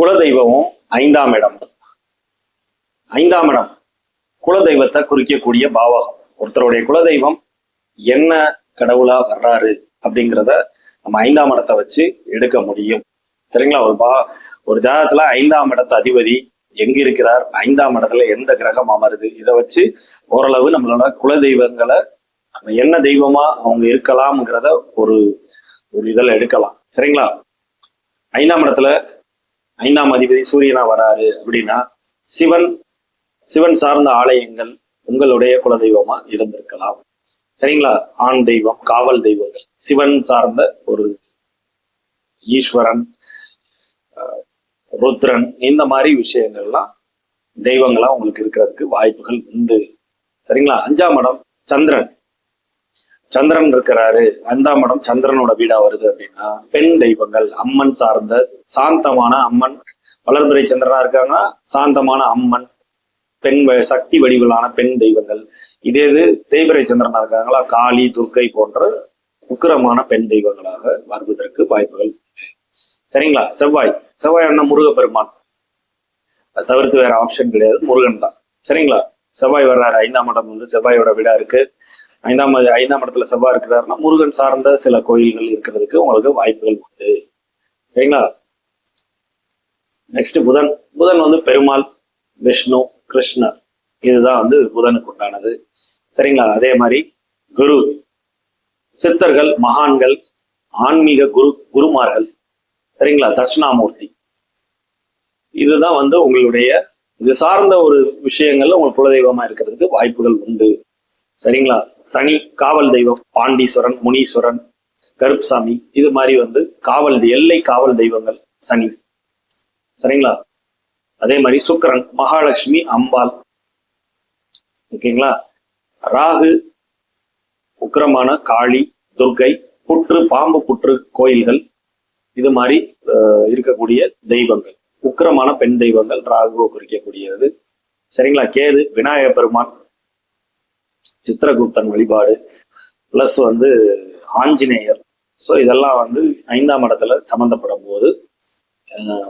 குலதெய்வமும் 5ஆம் இடம். 5ஆம் இடம் குலதெய்வத்தை குறிக்கக்கூடிய பாவகம். ஒருத்தருடைய குலதெய்வம் என்ன கடவுளா வர்றாரு அப்படிங்கிறத நம்ம 5ஆம் இடத்தை வச்சு எடுக்க முடியும். சரிங்களா? ஒரு ஜாதகத்துல 5ஆம் இடத்து அதிபதி எங்க இருக்கிறார், 5ஆம் இடத்துல எந்த கிரகம் அமருது, இதை வச்சு ஓரளவு நம்மளோட குலதெய்வங்களை நம்ம என்ன தெய்வமா அவங்க இருக்கலாம்ங்கிறத ஒரு இதில் எடுக்கலாம். சரிங்களா? 5ஆம் இடத்துல 5ஆம் அதிபதி சூரியனா வராரு அப்படின்னா சிவன் சார்ந்த ஆலயங்கள் உங்களுடைய குலதெய்வமா இருந்திருக்கலாம். சரிங்களா? ஆண் தெய்வம், காவல் தெய்வங்கள், சிவன் சார்ந்த ஒரு ஈஸ்வரன், ருத்ரன், இந்த மாதிரி விஷயங்கள்லாம் தெய்வங்களா உங்களுக்கு இருக்கிறதுக்கு வாய்ப்புகள் உண்டு. சரிங்களா? 5ஆம் இடம் சந்திரன் இருக்கிறாரு. 5ஆம் இடம் சந்திரனோட வீடா வருது அப்படின்னா பெண் தெய்வங்கள், அம்மன் சார்ந்த சாந்தமான அம்மன், வளர்பிறை சந்திரனா இருக்காங்கன்னா சாந்தமான அம்மன், பெண் சக்தி வடிவிலான பெண் தெய்வங்கள். இதே இது தேய்பிறை சந்திரனா இருக்காங்களா, காளி, துர்க்கை போன்ற உக்கிரமான பெண் தெய்வங்களாக வருவதற்கு வாய்ப்புகள். சரிங்களா? செவ்வாய் என்ன, முருகப்பெருமான், அதை தவிர்த்து வேற ஆப்ஷன் கிடையாது, முருகன் தான். சரிங்களா? செவ்வாய் வர்றாரு. 5ஆம் இடம் வந்து செவ்வாயோட வீடா இருக்கு. 5ஆம் இடத்துல செவ்வாய் இருக்கிறாருன்னா முருகன் சார்ந்த சில கோயில்கள் இருக்கிறதுக்கு உங்களுக்கு வாய்ப்புகள் உண்டு. சரிங்களா? நெக்ஸ்ட் புதன் வந்து பெருமாள், விஷ்ணு, கிருஷ்ணர், இதுதான் வந்து புதனுக்கு உண்டானது. சரிங்களா? அதே மாதிரி குரு, சித்தர்கள், மகான்கள், ஆன்மீக குருமார்கள். சரிங்களா? தட்சிணாமூர்த்தி, இதுதான் வந்து உங்களுடைய இது சார்ந்த ஒரு விஷயங்கள்ல உங்களுக்கு குலதெய்வமா இருக்கிறதுக்கு வாய்ப்புகள் உண்டு. சரிங்களா? சனி காவல் தெய்வம், பாண்டீஸ்வரன், முனீஸ்வரன், கருப்சாமி, இது மாதிரி வந்து எல்லை காவல் தெய்வங்கள் சனி. சரிங்களா? அதே மாதிரி சுக்கிரன், மகாலட்சுமி, அம்பாள். ஓகேங்களா? ராகு உக்கிரமான காளி, துர்க்கை, பாம்பு புற்று கோயில்கள், இது மாதிரி இருக்கக்கூடிய தெய்வங்கள், உக்கிரமான பெண் தெய்வங்கள் ராகுவை குறிக்கக்கூடியது. சரிங்களா? கேது விநாயக பெருமான், சித்திரகுப்தன் வழிபாடு, பிளஸ் வந்து ஆஞ்சநேயர். ஸோ இதெல்லாம் வந்து 5ஆம் இடத்துல சம்மந்தப்படும் போது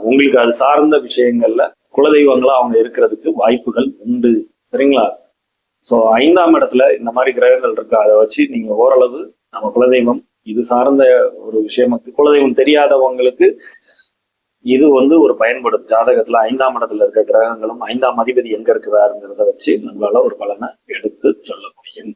உங்களுக்கு அது சார்ந்த விஷயங்கள்ல குலதெய்வங்களா அவங்க இருக்கிறதுக்கு வாய்ப்புகள் உண்டு. சரிங்களா? ஸோ 5ஆம் இடத்துல இந்த மாதிரி கிரகங்கள் இருக்கு. அதை வச்சு நீங்க ஓரளவு நம்ம குலதெய்வம் இது சார்ந்த ஒரு விஷயம், குலதெய்வம் தெரியாதவங்களுக்கு இது வந்து ஒரு பயன்படும். ஜாதகத்துல 5ஆம் இடத்துல இருக்க கிரகங்களும் 5ஆம் அதிபதி எங்க இருக்கிறாருங்கிறத வச்சு நம்மளால ஒரு பலனை எடுத்து சொல்ல முடியும்.